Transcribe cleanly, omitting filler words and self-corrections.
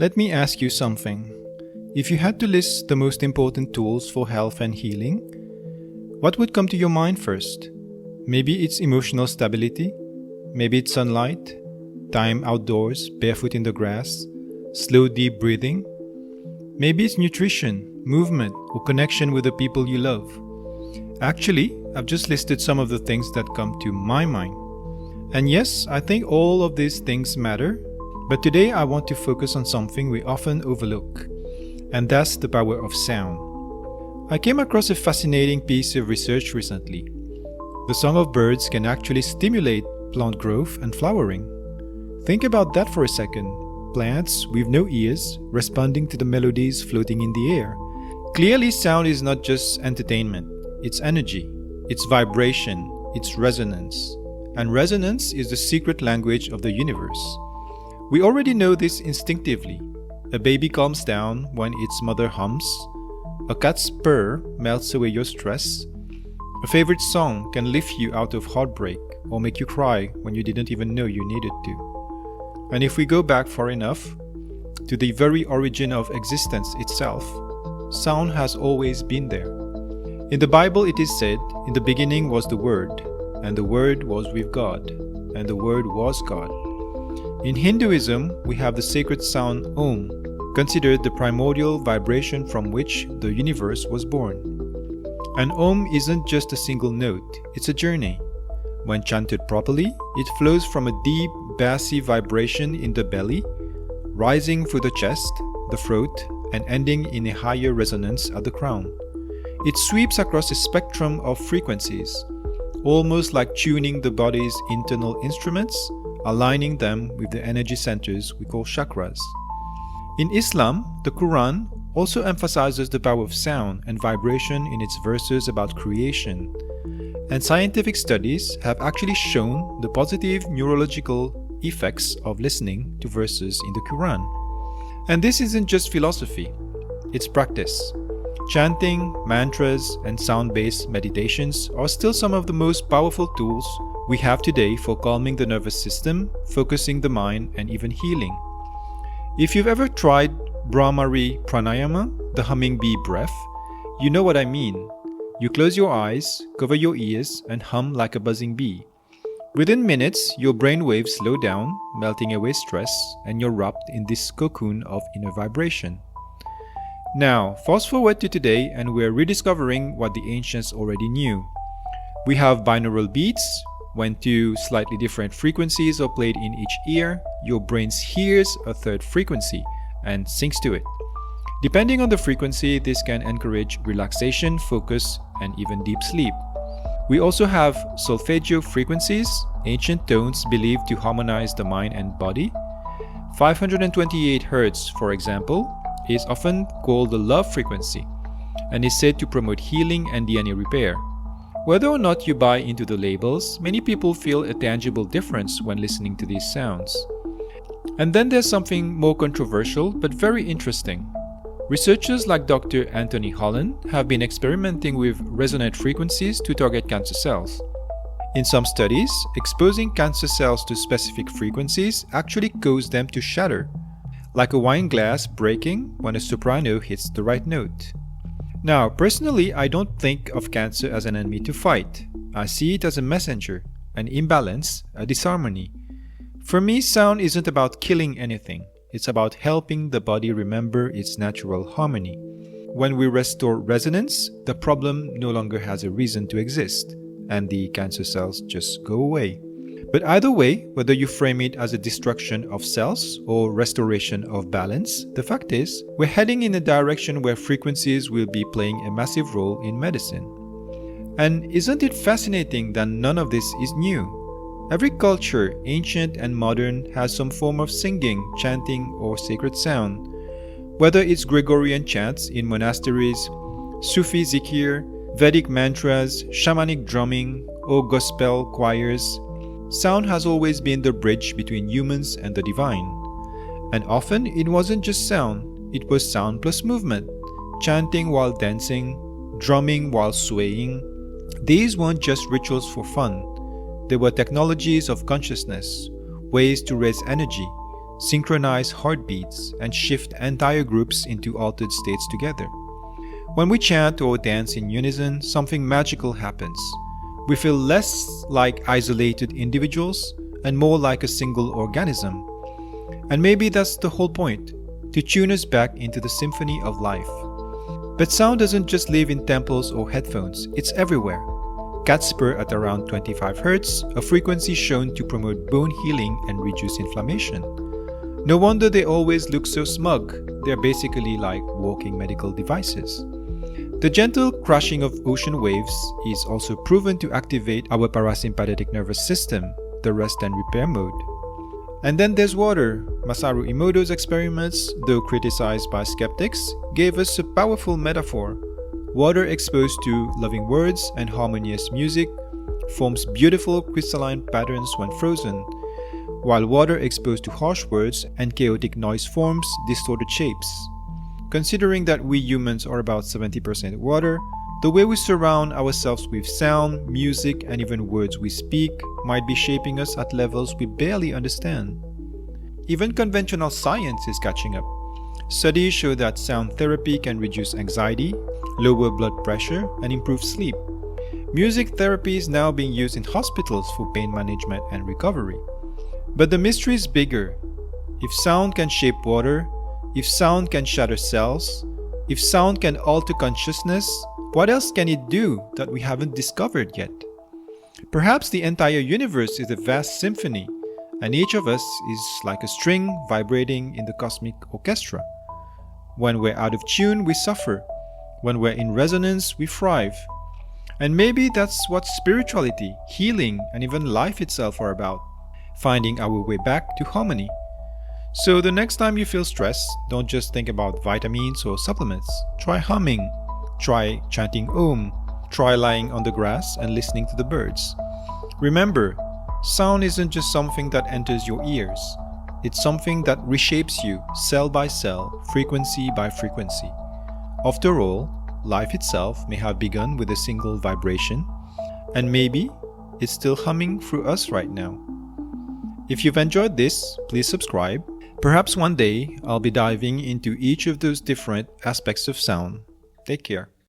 Let me ask you something. If you had to list the most important tools for health and healing, what would come to your mind first? Maybe it's emotional stability, maybe it's sunlight, time outdoors, barefoot in the grass, slow deep breathing. Maybe it's nutrition, movement, or connection with the people you love. Actually, I've just listed some of the things that come to my mind. And yes, I think all of these things matter, but today I want to focus on something we often overlook, and that's the power of sound. I came across a fascinating piece of research recently. The song of birds can actually stimulate plant growth and flowering. Think about that for a second. Plants with no ears responding to the melodies floating in the air. Clearly, sound is not just entertainment. It's energy, it's vibration, it's resonance. And resonance is the secret language of the universe. We already know this instinctively. A baby calms down when its mother hums. A cat's purr melts away your stress. A favorite song can lift you out of heartbreak or make you cry when you didn't even know you needed to. And if we go back far enough, to the very origin of existence itself, sound has always been there. In the Bible it is said, "In the beginning was the Word, and the Word was with God, and the Word was God." In Hinduism, we have the sacred sound Om, considered the primordial vibration from which the universe was born. And Om isn't just a single note, it's a journey. When chanted properly, it flows from a deep, bassy vibration in the belly, rising through the chest, the throat, and ending in a higher resonance at the crown. It sweeps across a spectrum of frequencies, almost like tuning the body's internal instruments, aligning them with the energy centers we call chakras. In Islam, the Quran also emphasizes the power of sound and vibration in its verses about creation. And scientific studies have actually shown the positive neurological effects of listening to verses in the Quran. And this isn't just philosophy, it's practice. Chanting, mantras, and sound-based meditations are still some of the most powerful tools we have today for calming the nervous system, focusing the mind, and even healing. If you've ever tried Brahmari Pranayama, the humming bee breath, you know what I mean. You close your eyes, cover your ears, and hum like a buzzing bee. Within minutes, your brain waves slow down, melting away stress, and you're wrapped in this cocoon of inner vibration. Now, fast forward to today, and we're rediscovering what the ancients already knew. We have binaural beats. When two slightly different frequencies are played in each ear, your brain hears a third frequency and syncs to it. Depending on the frequency, this can encourage relaxation, focus, and even deep sleep. We also have solfeggio frequencies, ancient tones believed to harmonize the mind and body. 528 Hz, for example, is often called the love frequency and is said to promote healing and DNA repair. Whether or not you buy into the labels, many people feel a tangible difference when listening to these sounds. And then there's something more controversial but very interesting. Researchers like Dr. Anthony Holland have been experimenting with resonant frequencies to target cancer cells. In some studies, exposing cancer cells to specific frequencies actually caused them to shatter, like a wine glass breaking when a soprano hits the right note. Now, personally, I don't think of cancer as an enemy to fight. I see it as a messenger, an imbalance, a disharmony. For me, sound isn't about killing anything. It's about helping the body remember its natural harmony. When we restore resonance, the problem no longer has a reason to exist, and the cancer cells just go away. But either way, whether you frame it as a destruction of cells or restoration of balance, the fact is, we're heading in a direction where frequencies will be playing a massive role in medicine. And isn't it fascinating that none of this is new? Every culture, ancient and modern, has some form of singing, chanting, or sacred sound. Whether it's Gregorian chants in monasteries, Sufi zikir, Vedic mantras, shamanic drumming, or gospel choirs, sound has always been the bridge between humans and the divine. And often it wasn't just sound, it was sound plus movement. Chanting while dancing, drumming while swaying. These weren't just rituals for fun. They were technologies of consciousness, ways to raise energy, synchronize heartbeats, and shift entire groups into altered states together. When we chant or dance in unison, something magical happens. We feel less like isolated individuals and more like a single organism. And maybe that's the whole point, to tune us back into the symphony of life. But sound doesn't just live in temples or headphones, it's everywhere. Cats purr at around 25 Hz, a frequency shown to promote bone healing and reduce inflammation. No wonder they always look so smug, they're basically like walking medical devices. The gentle crashing of ocean waves is also proven to activate our parasympathetic nervous system, the rest and repair mode. And then there's water. Masaru Emoto's experiments, though criticized by skeptics, gave us a powerful metaphor. Water exposed to loving words and harmonious music forms beautiful crystalline patterns when frozen, while water exposed to harsh words and chaotic noise forms distorted shapes. Considering that we humans are about 70% water, the way we surround ourselves with sound, music, and even words we speak might be shaping us at levels we barely understand. Even conventional science is catching up. Studies show that sound therapy can reduce anxiety, lower blood pressure, and improve sleep. Music therapy is now being used in hospitals for pain management and recovery. But the mystery is bigger. If sound can shape water, if sound can shatter cells, if sound can alter consciousness, what else can it do that we haven't discovered yet? Perhaps the entire universe is a vast symphony, and each of us is like a string vibrating in the cosmic orchestra. When we're out of tune, we suffer. When we're in resonance, we thrive. And maybe that's what spirituality, healing, and even life itself are about, finding our way back to harmony. So the next time you feel stressed, don't just think about vitamins or supplements. Try humming. Try chanting Om. Try lying on the grass and listening to the birds. Remember, sound isn't just something that enters your ears. It's something that reshapes you cell by cell, frequency by frequency. After all, life itself may have begun with a single vibration, and maybe it's still humming through us right now. If you've enjoyed this, please subscribe. Perhaps one day I'll be diving into each of those different aspects of sound. Take care.